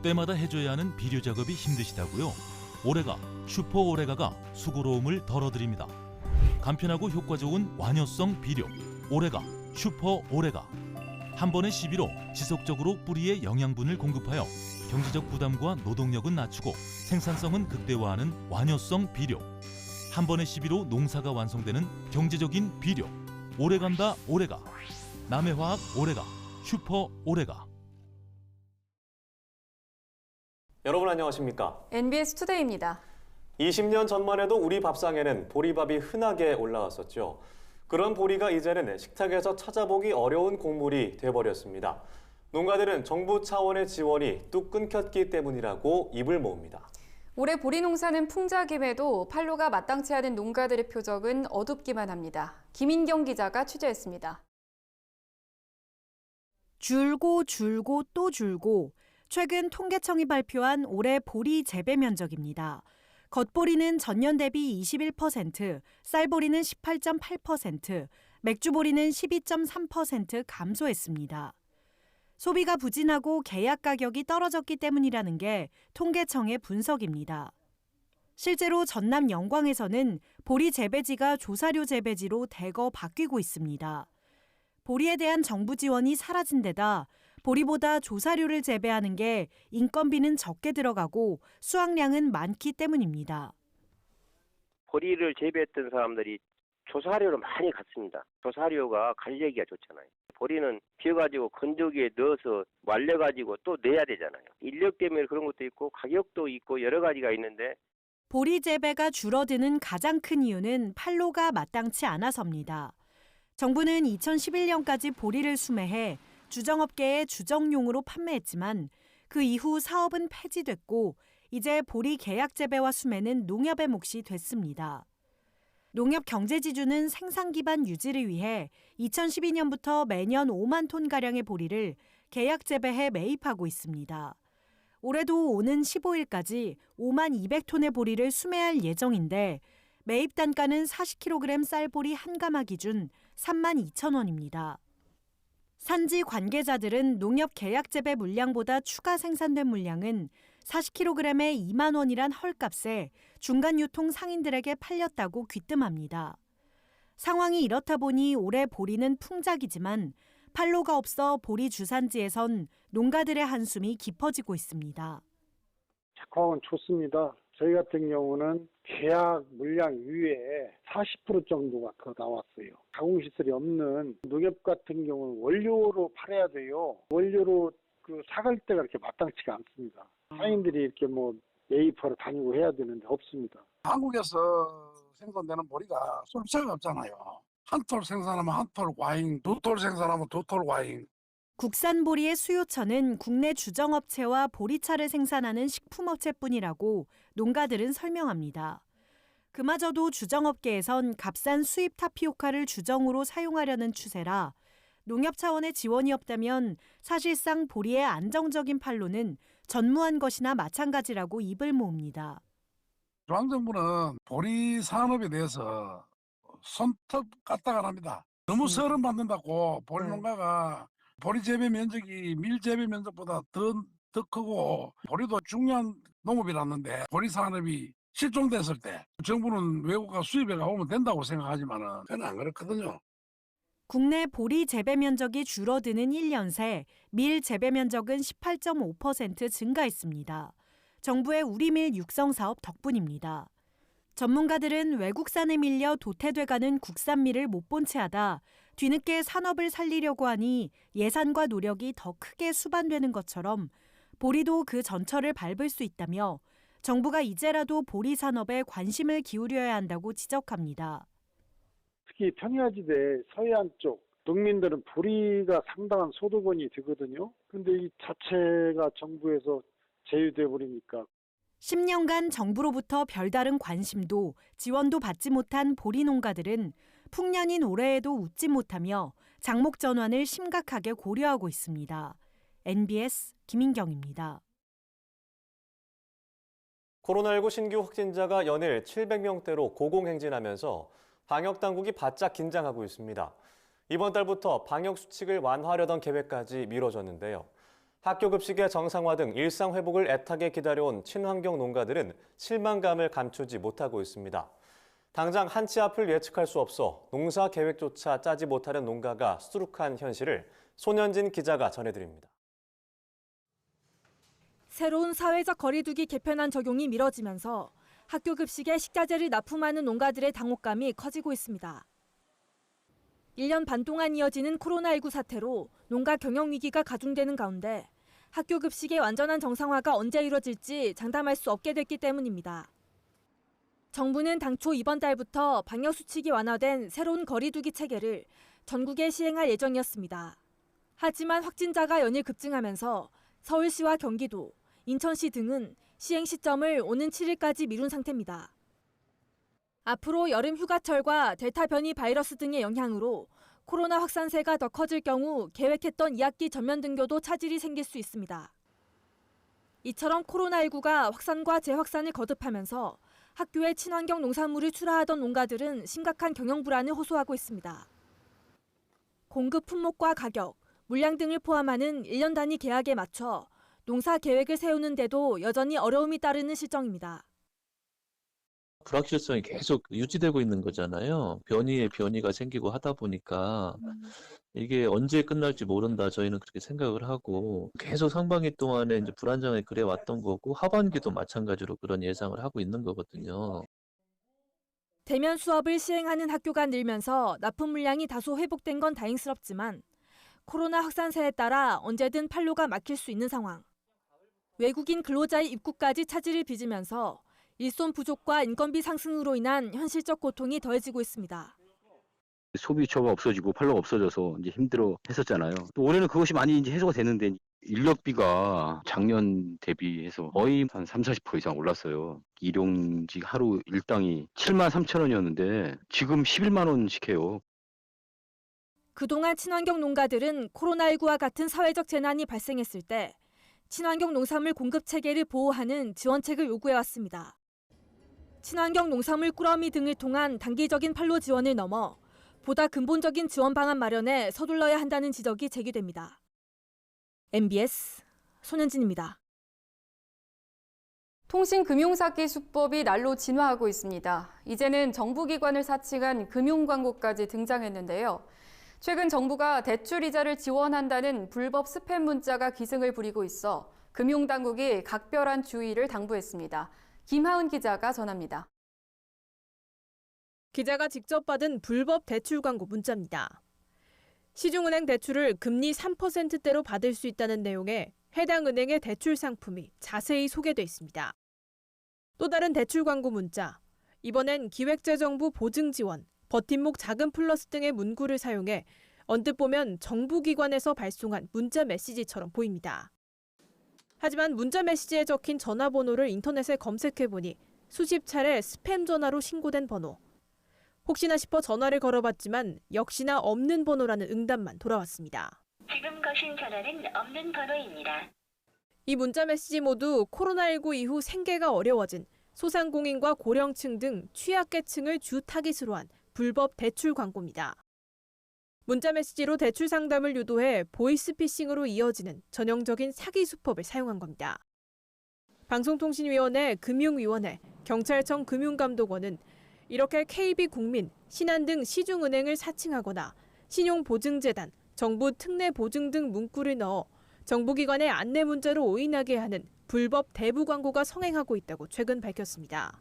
때마다 해줘야 하는 비료 작업이 힘드시다고요? 오레가, 슈퍼 오레가가 수고로움을 덜어드립니다. 간편하고 효과 좋은 완효성 비료, 오레가, 슈퍼 오레가. 한 번의 시비로 지속적으로 뿌리에 영양분을 공급하여 경제적 부담과 노동력은 낮추고 생산성은 극대화하는 완효성 비료. 한 번의 시비로 농사가 완성되는 경제적인 비료. 오래간다 오레가. 남해화학 오레가, 슈퍼 오레가. 여러분 안녕하십니까? NBS 투데이입니다. 20년 전만 해도 우리 밥상에는 보리밥이 흔하게 올라왔었죠. 그런 보리가 이제는 식탁에서 찾아보기 어려운 곡물이 돼버렸습니다. 농가들은 정부 차원의 지원이 뚝 끊겼기 때문이라고 입을 모읍니다. 올해 보리 농사는 풍작임에도 판로가 마땅치 않은 농가들의 표정은 어둡기만 합니다. 김인경 기자가 취재했습니다. 줄고 또 줄고 최근 통계청이 발표한 올해 보리 재배 면적입니다. 겉보리는 전년 대비 21%, 쌀보리는 18.8%, 맥주보리는 12.3% 감소했습니다. 소비가 부진하고 계약 가격이 떨어졌기 때문이라는 게 통계청의 분석입니다. 실제로 전남 영광에서는 보리 재배지가 조사료 재배지로 대거 바뀌고 있습니다. 보리에 대한 정부 지원이 사라진 데다 보리보다 조사료를 재배하는 게 인건비는 적게 들어가고 수확량은 많기 때문입니다. 보리를 재배했던 사람들이 조사료를 많이 갔습니다. 조사료가 관리하기가 좋잖아요. 보리는 비워가지고 건조기에 넣어서 말려가지고 또 내야 되잖아요. 인력 때문에 그런 것도 있고 가격도 있고 여러 가지가 있는데 보리 재배가 줄어드는 가장 큰 이유는 판로가 마땅치 않아서입니다. 정부는 2011년까지 보리를 수매해 주정업계에 주정용으로 판매했지만 그 이후 사업은 폐지됐고 이제 보리 계약 재배와 수매는 농협의 몫이 됐습니다. 농협 경제지주는 생산 기반 유지를 위해 2012년부터 매년 5만 톤가량의 보리를 계약 재배해 매입하고 있습니다. 올해도 오는 15일까지 5만 200톤의 보리를 수매할 예정인데 매입 단가는 40kg 쌀보리 한 가마 기준 3만 2천 원입니다. 산지 관계자들은 농협 계약 재배 물량보다 추가 생산된 물량은 40kg에 2만 원이란 헐값에 중간 유통 상인들에게 팔렸다고 귀뜸합니다. 상황이 이렇다 보니 올해 보리는 풍작이지만 판로가 없어 보리 주산지에선 농가들의 한숨이 깊어지고 있습니다. 작황은 좋습니다. 저희 같은 경우는 계약 물량 이외에 40% 정도가 더 나왔어요. 가공시설이 없는 농협 같은 경우는 원료로 팔아야 돼요. 원료로 사갈 때가 이렇게 마땅치가 않습니다. 상인들이 이렇게 매입하러 다니고 해야 되는데 없습니다. 한국에서 생산되는 보리가 솔차가 없잖아요. 한 톨 생산하면 한 톨 와인, 두 톨 생산하면 두 톨 와인. 국산 보리의 수요처는 국내 주정업체와 보리차를 생산하는 식품업체뿐이라고 농가들은 설명합니다. 그마저도 주정업계에선 값싼 수입 타피오카를 주정으로 사용하려는 추세라 농협 차원의 지원이 없다면 사실상 보리의 안정적인 판로는 전무한 것이나 마찬가지라고 입을 모읍니다. 중앙정부는 보리 산업에 대해서 손톱 까딱 안 합니다. 너무 서름 받는다고 보리 농가가 보리 재배 면적이 밀 재배 면적보다 더 크고 보리도 중요한 농업이라는데 보리 산업이 실종됐을 때 정부는 외국가 수입해가 오면 된다고 생각하지만은 저는 안 그렇거든요. 국내 보리 재배 면적이 줄어드는 1년 새 밀 재배 면적은 18.5% 증가했습니다. 정부의 우리밀 육성 사업 덕분입니다. 전문가들은 외국산에 밀려 도태돼가는 국산밀을 못 본 채 하다 뒤늦게 산업을 살리려고 하니 예산과 노력이 더 크게 수반되는 것처럼 보리도 그 전철을 밟을 수 있다며 정부가 이제라도 보리 산업에 관심을 기울여야 한다고 지적합니다. 특히 평야지대 서해안 쪽 농민들은 보리가 상당한 소득원이 되거든요. 그런데 이 자체가 정부에서 제휴돼 버리니까 10년간 정부로부터 별다른 관심도 지원도 받지 못한 보리 농가들은 풍년인 올해에도 웃지 못하며 장목 전환을 심각하게 고려하고 있습니다. NBS 김인경입니다. 코로나19 신규 확진자가 연일 700명대로 고공행진하면서 방역당국이 바짝 긴장하고 있습니다. 이번 달부터 방역 수칙을 완화하려던 계획까지 미뤄졌는데요. 학교 급식의 정상화 등 일상 회복을 애타게 기다려온 친환경 농가들은 실망감을 감추지 못하고 있습니다. 당장 한치 앞을 예측할 수 없어 농사 계획조차 짜지 못하는 농가가 수두룩한 현실을 손현진 기자가 전해드립니다. 새로운 사회적 거리두기 개편안 적용이 미뤄지면서 학교 급식에 식자재를 납품하는 농가들의 당혹감이 커지고 있습니다. 1년 반 동안 이어지는 코로나19 사태로 농가 경영 위기가 가중되는 가운데 학교 급식의 완전한 정상화가 언제 이뤄질지 장담할 수 없게 됐기 때문입니다. 정부는 당초 이번 달부터 방역 수칙이 완화된 새로운 거리두기 체계를 전국에 시행할 예정이었습니다. 하지만 확진자가 연일 급증하면서 서울시와 경기도, 인천시 등은 시행 시점을 오는 7일까지 미룬 상태입니다. 앞으로 여름 휴가철과 델타 변이 바이러스 등의 영향으로 코로나 확산세가 더 커질 경우 계획했던 2학기 전면 등교도 차질이 생길 수 있습니다. 이처럼 코로나19가 확산과 재확산을 거듭하면서 학교에 친환경 농산물을 출하하던 농가들은 심각한 경영 불안을 호소하고 있습니다. 공급 품목과 가격, 물량 등을 포함하는 1년 단위 계약에 맞춰 농사 계획을 세우는데도 여전히 어려움이 따르는 실정입니다. 불확실성이 계속 유지되고 있는 거잖아요. 변이에 변이가 생기고 하다 보니까 이게 언제 끝날지 모른다 저희는 그렇게 생각을 하고 계속 상반기 동안에 이제 불안정하게 그래 왔던 거고 하반기도 마찬가지로 그런 예상을 하고 있는 거거든요. 대면 수업을 시행하는 학교가 늘면서 납품 물량이 다소 회복된 건 다행스럽지만 코로나 확산세에 따라 언제든 판로가 막힐 수 있는 상황. 외국인 근로자의 입국까지 차질을 빚으면서 일손 부족과 인건비 상승으로 인한 현실적 고통이 더해지고 있습니다. 소비처가 없어지고 판로가 없어져서 이제 힘들어 했었잖아요. 또 올해는 그것이 많이 이제 해소가 되는데 인력비가 작년 대비해서 거의 한 30-40% 이상 올랐어요. 일용직 하루 일당이 73,000원이었는데 지금 11만 원씩 해요. 그동안 친환경 농가들은 코로나19와 같은 사회적 재난이 발생했을 때 친환경 농산물 공급 체계를 보호하는 지원책을 요구해왔습니다. 친환경 농산물 꾸러미 등을 통한 단기적인 판로 지원을 넘어 보다 근본적인 지원 방안 마련에 서둘러야 한다는 지적이 제기됩니다. MBS 손현진입니다. 통신금융사기 수법이 날로 진화하고 있습니다. 이제는 정부기관을 사칭한 금융광고까지 등장했는데요. 최근 정부가 대출 이자를 지원한다는 불법 스팸 문자가 기승을 부리고 있어 금융당국이 각별한 주의를 당부했습니다. 김하은 기자가 전합니다. 기자가 직접 받은 불법 대출 광고 문자입니다. 시중은행 대출을 금리 3%대로 받을 수 있다는 내용의 해당 은행의 대출 상품이 자세히 소개돼 있습니다. 또 다른 대출 광고 문자, 이번엔 기획재정부 보증지원, 버팀목 자금 플러스 등의 문구를 사용해 언뜻 보면 정부기관에서 발송한 문자 메시지처럼 보입니다. 하지만 문자 메시지에 적힌 전화번호를 인터넷에 검색해보니 수십 차례 스팸 전화로 신고된 번호. 혹시나 싶어 전화를 걸어봤지만 역시나 없는 번호라는 응답만 돌아왔습니다. 지금 거신 전화는 없는 번호입니다. 이 문자 메시지 모두 코로나19 이후 생계가 어려워진 소상공인과 고령층 등 취약계층을 주 타깃으로 한 불법 대출 광고입니다. 문자 메시지로 대출 상담을 유도해 보이스피싱으로 이어지는 전형적인 사기 수법을 사용한 겁니다. 방송통신위원회, 금융위원회, 경찰청 금융감독원은 이렇게 KB국민, 신한 등 시중은행을 사칭하거나 신용보증재단, 정부 특례보증 등 문구를 넣어 정부기관의 안내 문자로 오인하게 하는 불법 대부 광고가 성행하고 있다고 최근 밝혔습니다.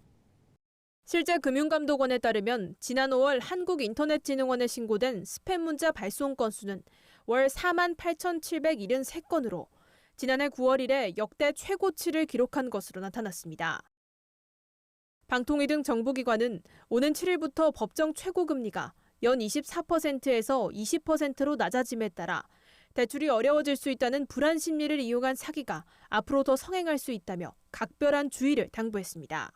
실제 금융감독원에 따르면 지난 5월 한국인터넷진흥원에 신고된 스팸 문자 발송 건수는 월 48,773건으로 지난해 9월 이래 역대 최고치를 기록한 것으로 나타났습니다. 방통위 등 정부기관은 오는 7일부터 법정 최고금리가 연 24%에서 20%로 낮아짐에 따라 대출이 어려워질 수 있다는 불안 심리를 이용한 사기가 앞으로 더 성행할 수 있다며 각별한 주의를 당부했습니다.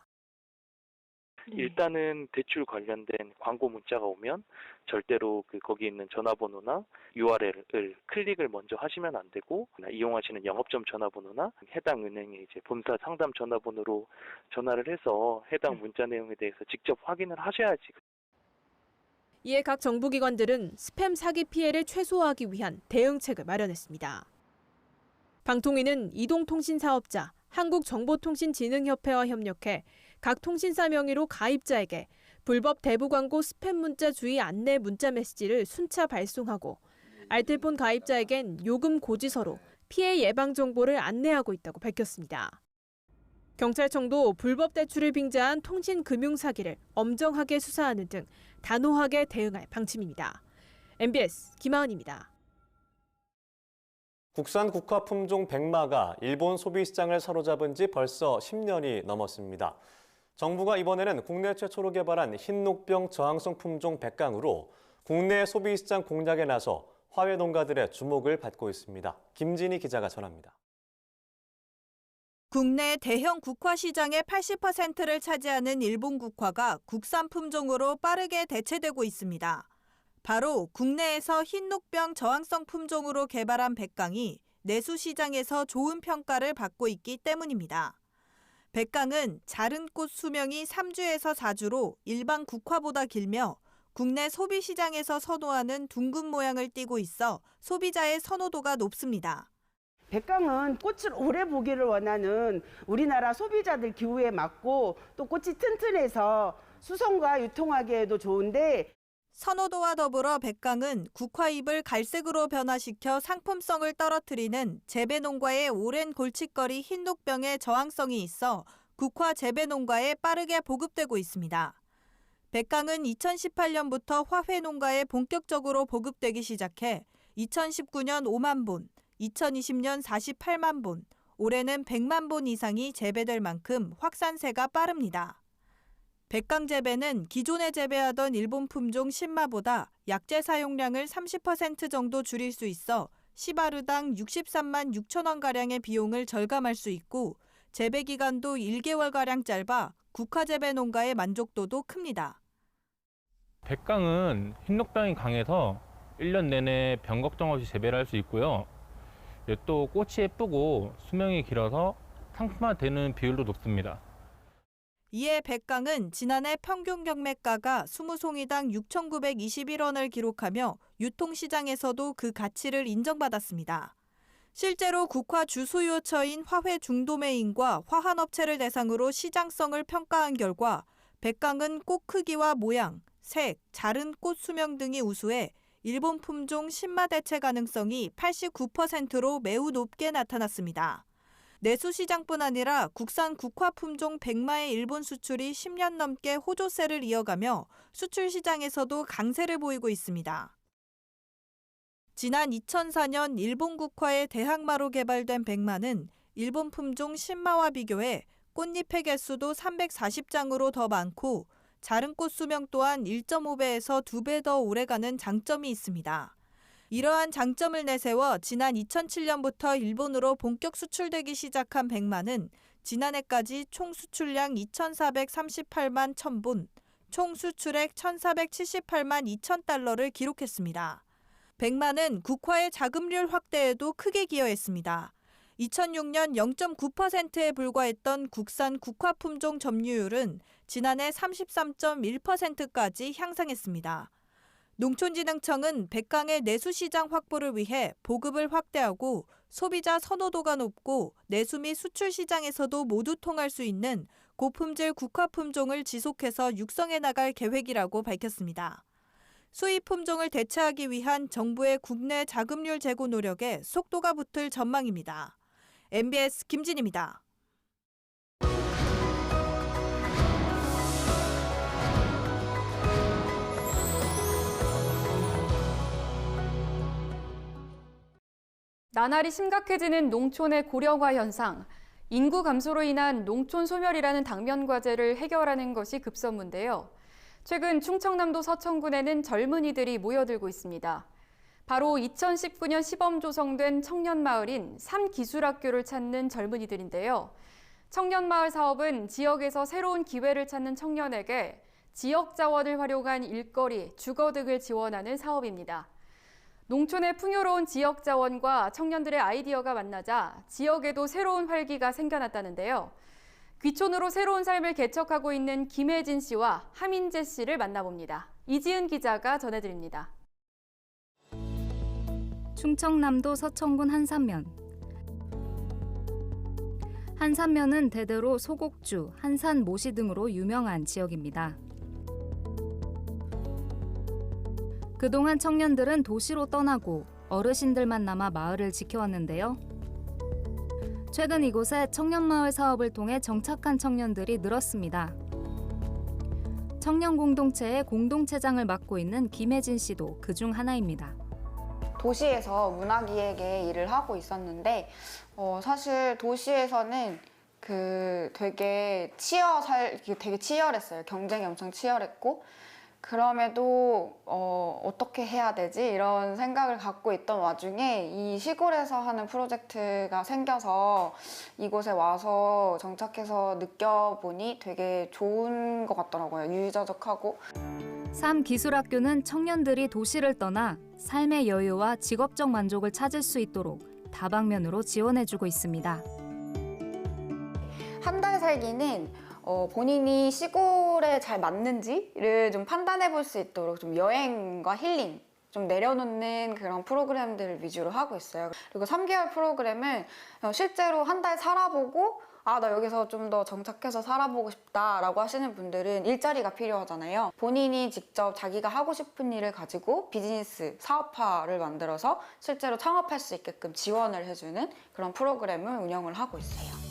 일단은 대출 관련된 광고 문자가 오면 절대로 거기 있는 전화번호나 URL을 클릭을 먼저 하시면 안 되고 이용하시는 영업점 전화번호나 해당 은행의 이제 본사 상담 전화번호로 전화를 해서 해당 문자 내용에 대해서 직접 확인을 하셔야지. 이에 각 정부기관들은 스팸 사기 피해를 최소화하기 위한 대응책을 마련했습니다. 방통위는 이동통신사업자, 한국정보통신진흥협회와 협력해 각 통신사 명의로 가입자에게 불법 대부 광고 스팸 문자 주의 안내 문자 메시지를 순차 발송하고 알뜰폰 가입자에겐 요금 고지서로 피해 예방 정보를 안내하고 있다고 밝혔습니다. 경찰청도 불법 대출을 빙자한 통신금융 사기를 엄정하게 수사하는 등 단호하게 대응할 방침입니다. MBS 김하은입니다. 국산 국화 품종 백마가 일본 소비시장을 사로잡은 지 벌써 10년이 넘었습니다. 정부가 이번에는 국내 최초로 개발한 흰녹병 저항성 품종 백강으로 국내 소비시장 공략에 나서 화훼 농가들의 주목을 받고 있습니다. 김진희 기자가 전합니다. 국내 대형 국화 시장의 80%를 차지하는 일본 국화가 국산 품종으로 빠르게 대체되고 있습니다. 바로 국내에서 흰녹병 저항성 품종으로 개발한 백강이 내수 시장에서 좋은 평가를 받고 있기 때문입니다. 백강은 자른 꽃 수명이 3주에서 4주로 일반 국화보다 길며 국내 소비 시장에서 선호하는 둥근 모양을 띠고 있어 소비자의 선호도가 높습니다. 백강은 꽃을 오래 보기를 원하는 우리나라 소비자들 기호에 맞고 또 꽃이 튼튼해서 수송과 유통하기에도 좋은데 선호도와 더불어 백강은 국화잎을 갈색으로 변화시켜 상품성을 떨어뜨리는 재배농가의 오랜 골칫거리 흰녹병에 저항성이 있어 국화 재배농가에 빠르게 보급되고 있습니다. 백강은 2018년부터 화훼 농가에 본격적으로 보급되기 시작해 2019년 5만 본, 2020년 48만 본, 올해는 100만 본 이상이 재배될 만큼 확산세가 빠릅니다. 백강 재배는 기존에 재배하던 일본 품종 신마보다 약재 사용량을 30% 정도 줄일 수 있어 시바르당 63만 6천 원가량의 비용을 절감할 수 있고 재배 기간도 1개월가량 짧아 국화 재배 농가의 만족도도 큽니다. 백강은 흰녹병이 강해서 1년 내내 병 걱정 없이 재배를 할 수 있고요. 또 꽃이 예쁘고 수명이 길어서 상품화되는 비율도 높습니다. 이에 백강은 지난해 평균 경매가가 20송이당 6,921원을 기록하며 유통시장에서도 그 가치를 인정받았습니다. 실제로 국화 주수요처인 화훼 중도매인과 화환업체를 대상으로 시장성을 평가한 결과 백강은 꽃 크기와 모양, 색, 자른 꽃 수명 등이 우수해 일본 품종 신마 대체 가능성이 89%로 매우 높게 나타났습니다. 내수 시장뿐 아니라 국산 국화 품종 백마의 일본 수출이 10년 넘게 호조세를 이어가며 수출 시장에서도 강세를 보이고 있습니다. 지난 2004년 일본 국화의 대항마로 개발된 백마는 일본 품종 신마와 비교해 꽃잎의 개수도 340장으로 더 많고 자른 꽃 수명 또한 1.5배에서 2배 더 오래가는 장점이 있습니다. 이러한 장점을 내세워 지난 2007년부터 일본으로 본격 수출되기 시작한 백마는 지난해까지 총 수출량 2,438만 1,000본, 총 수출액 1,478만 2,000달러를 기록했습니다. 백마는 국화의 자급률 확대에도 크게 기여했습니다. 2006년 0.9%에 불과했던 국산 국화 품종 점유율은 지난해 33.1%까지 향상했습니다. 농촌진흥청은 백강의 내수 시장 확보를 위해 보급을 확대하고 소비자 선호도가 높고 내수 및 수출 시장에서도 모두 통할 수 있는 고품질 국화 품종을 지속해서 육성해 나갈 계획이라고 밝혔습니다. 수입 품종을 대체하기 위한 정부의 국내 자급률 제고 노력에 속도가 붙을 전망입니다. MBS 김진희입니다. 나날이 심각해지는 농촌의 고령화 현상. 인구 감소로 인한 농촌 소멸이라는 당면 과제를 해결하는 것이 급선무인데요. 최근 충청남도 서천군에는 젊은이들이 모여들고 있습니다. 바로 2019년 시범 조성된 청년마을인 삼기술학교를 찾는 젊은이들인데요. 청년마을 사업은 지역에서 새로운 기회를 찾는 청년에게 지역 자원을 활용한 일거리, 주거 등을 지원하는 사업입니다. 농촌의 풍요로운 지역 자원과 청년들의 아이디어가 만나자 지역에도 새로운 활기가 생겨났다는데요. 귀촌으로 새로운 삶을 개척하고 있는 김혜진 씨와 하민재 씨를 만나봅니다. 이지은 기자가 전해드립니다. 충청남도 서천군 한산면. 한산면은 대대로 소곡주, 한산 모시 등으로 유명한 지역입니다. 그동안 청년들은 도시로 떠나고 어르신들만 남아 마을을 지켜왔는데요. 최근 이곳에 청년마을 사업을 통해 정착한 청년들이 늘었습니다. 청년 공동체의 공동체장을 맡고 있는 김혜진 씨도 그중 하나입니다. 도시에서 문화기획의 일을 하고 있었는데 사실 도시에서는 되게 치열했어요. 경쟁이 엄청 치열했고 그럼에도 어떻게 해야 되지? 이런 생각을 갖고 있던 와중에 이 시골에서 하는 프로젝트가 생겨서 이곳에 와서 정착해서 느껴보니 되게 좋은 것 같더라고요. 유유자적하고. 삼기술학교는 청년들이 도시를 떠나 삶의 여유와 직업적 만족을 찾을 수 있도록 다방면으로 지원해주고 있습니다. 한 달 살기는 본인이 시골에 잘 맞는지를 좀 판단해 볼 수 있도록 좀 여행과 힐링, 좀 내려놓는 그런 프로그램들을 위주로 하고 있어요. 그리고 3개월 프로그램을 실제로 한 달 살아보고 나 여기서 좀 더 정착해서 살아보고 싶다라고 하시는 분들은 일자리가 필요하잖아요. 본인이 직접 자기가 하고 싶은 일을 가지고 비즈니스, 사업화를 만들어서 실제로 창업할 수 있게끔 지원을 해주는 그런 프로그램을 운영을 하고 있어요.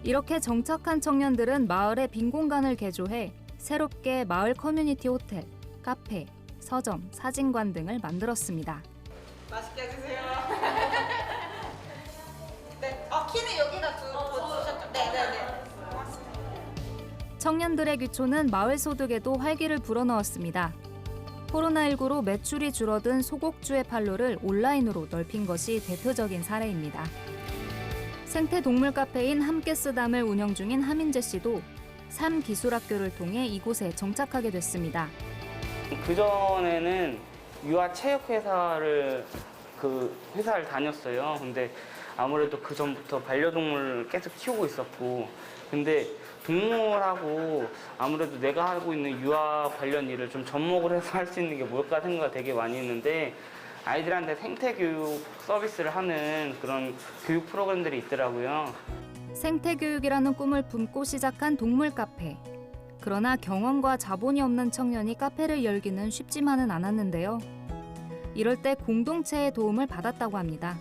이렇게 정착한 청년들은 마을의 빈 공간을 개조해 새롭게 마을 커뮤니티 호텔, 카페, 서점, 사진관 등을 만들었습니다. 맛있게 드세요. 네, 키는 여기다 두셨죠? 네네네. 청년들의 귀촌은 마을 소득에도 활기를 불어넣었습니다. 코로나19로 매출이 줄어든 소곡주의 판로를 온라인으로 넓힌 것이 대표적인 사례입니다. 생태 동물 카페인 함께 쓰담을 운영 중인 하민재 씨도 삼기술학교를 통해 이곳에 정착하게 됐습니다. 그전에는 유아체육회사를 회사를 다녔어요. 근데 아무래도 그전부터 반려동물을 계속 키우고 있었고 근데 동물하고 아무래도 내가 하고 있는 유아 관련 일을 좀 접목을 해서 할 수 있는 게 뭘까 생각을 되게 많이 했는데 아이들한테 생태교육 서비스를 하는 그런 교육 프로그램들이 있더라고요. 생태교육이라는 꿈을 품고 시작한 동물 카페. 그러나 경험과 자본이 없는 청년이 카페를 열기는 쉽지만은 않았는데요. 이럴 때 공동체의 도움을 받았다고 합니다.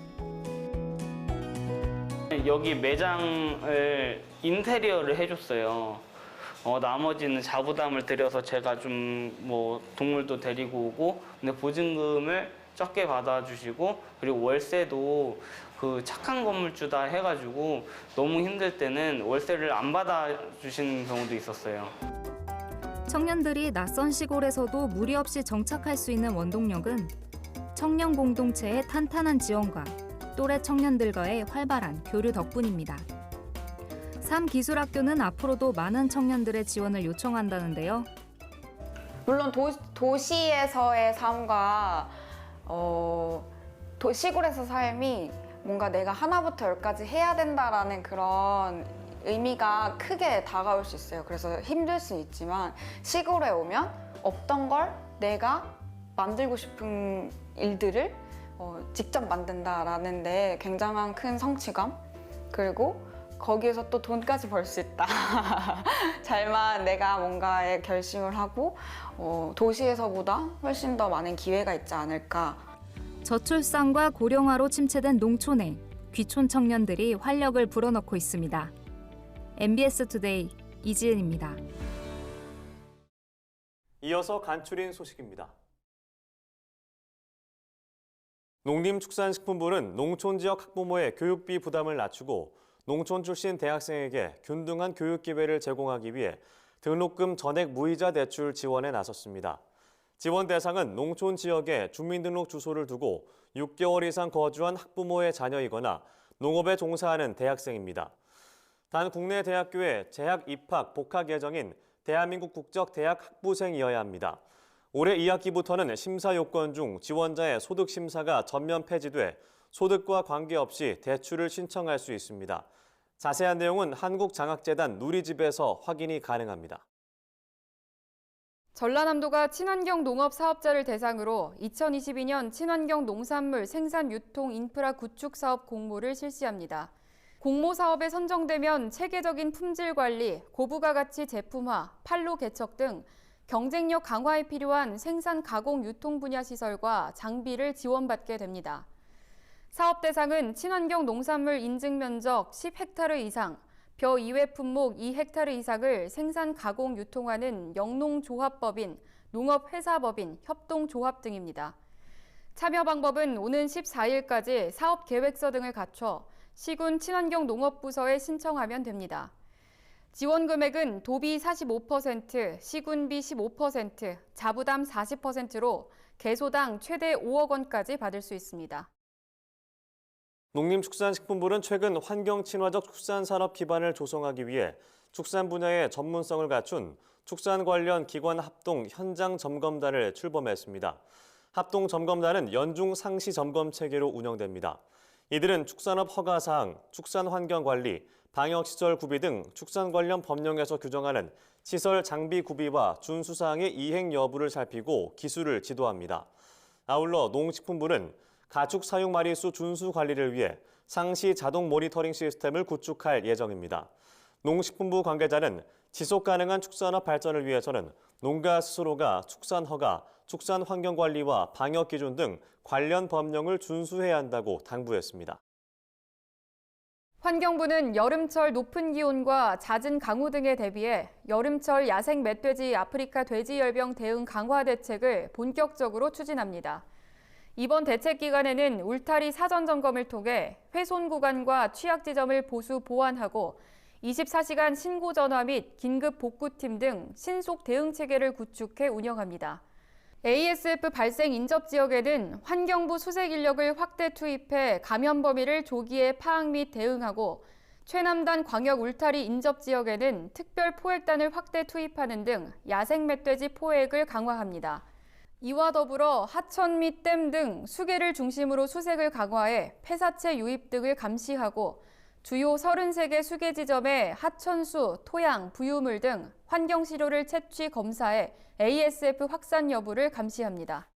여기 매장을 인테리어를 해줬어요. 나머지는 자부담을 들여서 제가 좀 동물도 데리고 오고 근데 보증금을 적게 받아주시고 그리고 월세도 착한 건물주다 해가지고 너무 힘들 때는 월세를 안 받아주시는 경우도 있었어요. 청년들이 낯선 시골에서도 무리 없이 정착할 수 있는 원동력은 청년 공동체의 탄탄한 지원과 또래 청년들과의 활발한 교류 덕분입니다. 삼기술학교는 앞으로도 많은 청년들의 지원을 요청한다는데요. 물론 도시에서의 삶과 시골에서 삶이 뭔가 내가 하나부터 열까지 해야 된다라는 그런 의미가 크게 다가올 수 있어요. 그래서 힘들 수 있지만 시골에 오면 없던 걸 내가 만들고 싶은 일들을 직접 만든다라는 데 굉장한 큰 성취감 그리고 거기에서 또 돈까지 벌 수 있다. 잘만 내가 뭔가에 결심을 하고 도시에서보다 훨씬 더 많은 기회가 있지 않을까. 저출산과 고령화로 침체된 농촌에 귀촌 청년들이 활력을 불어넣고 있습니다. MBS 투데이 이지은입니다. 이어서 간추린 소식입니다. 농림축산식품부는 농촌 지역 학부모의 교육비 부담을 낮추고 농촌 출신 대학생에게 균등한 교육 기회를 제공하기 위해 등록금 전액 무이자 대출 지원에 나섰습니다. 지원 대상은 농촌 지역에 주민등록 주소를 두고 6개월 이상 거주한 학부모의 자녀이거나 농업에 종사하는 대학생입니다. 단 국내 대학교의 재학 입학 복학 예정인 대한민국 국적 대학 학부생이어야 합니다. 올해 2학기부터는 심사 요건 중 지원자의 소득 심사가 전면 폐지돼 소득과 관계없이 대출을 신청할 수 있습니다. 자세한 내용은 한국장학재단 누리집에서 확인이 가능합니다. 전라남도가 친환경 농업 사업자를 대상으로 2022년 친환경 농산물 생산 유통 인프라 구축 사업 공모를 실시합니다. 공모 사업에 선정되면 체계적인 품질 관리, 고부가 가치 제품화, 판로 개척 등 경쟁력 강화에 필요한 생산 가공 유통 분야 시설과 장비를 지원받게 됩니다. 사업 대상은 친환경 농산물 인증 면적 10헥타르 이상, 벼 이외 품목 2헥타르 이상을 생산 가공 유통하는 영농조합법인, 농업회사법인, 협동조합 등입니다. 참여 방법은 오는 14일까지 사업 계획서 등을 갖춰 시군 친환경 농업부서에 신청하면 됩니다. 지원 금액은 도비 45%, 시군비 15%, 자부담 40%로 개소당 최대 5억 원까지 받을 수 있습니다. 농림축산식품부는 최근 환경 친화적 축산산업 기반을 조성하기 위해 축산 분야의 전문성을 갖춘 축산 관련 기관 합동 현장 점검단을 출범했습니다. 합동 점검단은 연중 상시 점검 체계로 운영됩니다. 이들은 축산업 허가사항, 축산 환경 관리, 방역시설 구비 등 축산 관련 법령에서 규정하는 시설 장비 구비와 준수사항의 이행 여부를 살피고 기술을 지도합니다. 아울러 농식품부는 가축 사육 마리수 준수 관리를 위해 상시 자동 모니터링 시스템을 구축할 예정입니다. 농식품부 관계자는 지속 가능한 축산업 발전을 위해서는 농가 스스로가 축산 허가, 축산 환경 관리와 방역 기준 등 관련 법령을 준수해야 한다고 당부했습니다. 환경부는 여름철 높은 기온과 잦은 강우 등에 대비해 여름철 야생 멧돼지 아프리카 돼지열병 대응 강화 대책을 본격적으로 추진합니다. 이번 대책 기간에는 울타리 사전 점검을 통해 훼손 구간과 취약 지점을 보수 보완하고 24시간 신고 전화 및 긴급 복구팀 등 신속 대응 체계를 구축해 운영합니다. ASF 발생 인접 지역에는 환경부 수색 인력을 확대 투입해 감염 범위를 조기에 파악 및 대응하고 최남단 광역 울타리 인접 지역에는 특별 포획단을 확대 투입하는 등 야생 멧돼지 포획을 강화합니다. 이와 더불어 하천 및 댐 등 수계를 중심으로 수색을 강화해 폐사체 유입 등을 감시하고 주요 33개 수계 지점의 하천수, 토양, 부유물 등 환경시료를 채취 검사해 ASF 확산 여부를 감시합니다.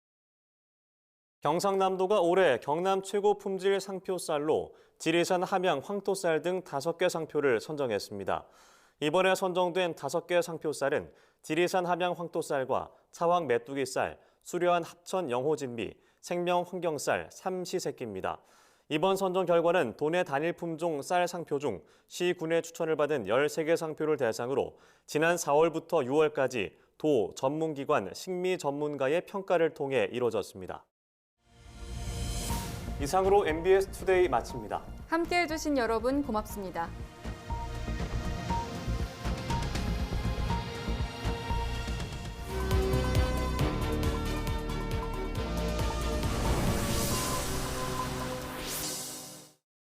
경상남도가 올해 경남 최고 품질 상표쌀로 지리산 함양 황토쌀 등 5개 상표를 선정했습니다. 이번에 선정된 5개 상표쌀은 지리산 함양 황토쌀과 차황 메뚜기쌀, 수려한 합천 영호진미, 생명 환경쌀, 삼시세끼입니다. 이번 선정 결과는 도내 단일 품종 쌀 상표 중 시군의 추천을 받은 13개 상표를 대상으로 지난 4월부터 6월까지 도 전문기관 식미 전문가의 평가를 통해 이루어졌습니다. 이상으로 MBS 투데이 마칩니다. 함께해 주신 여러분 고맙습니다.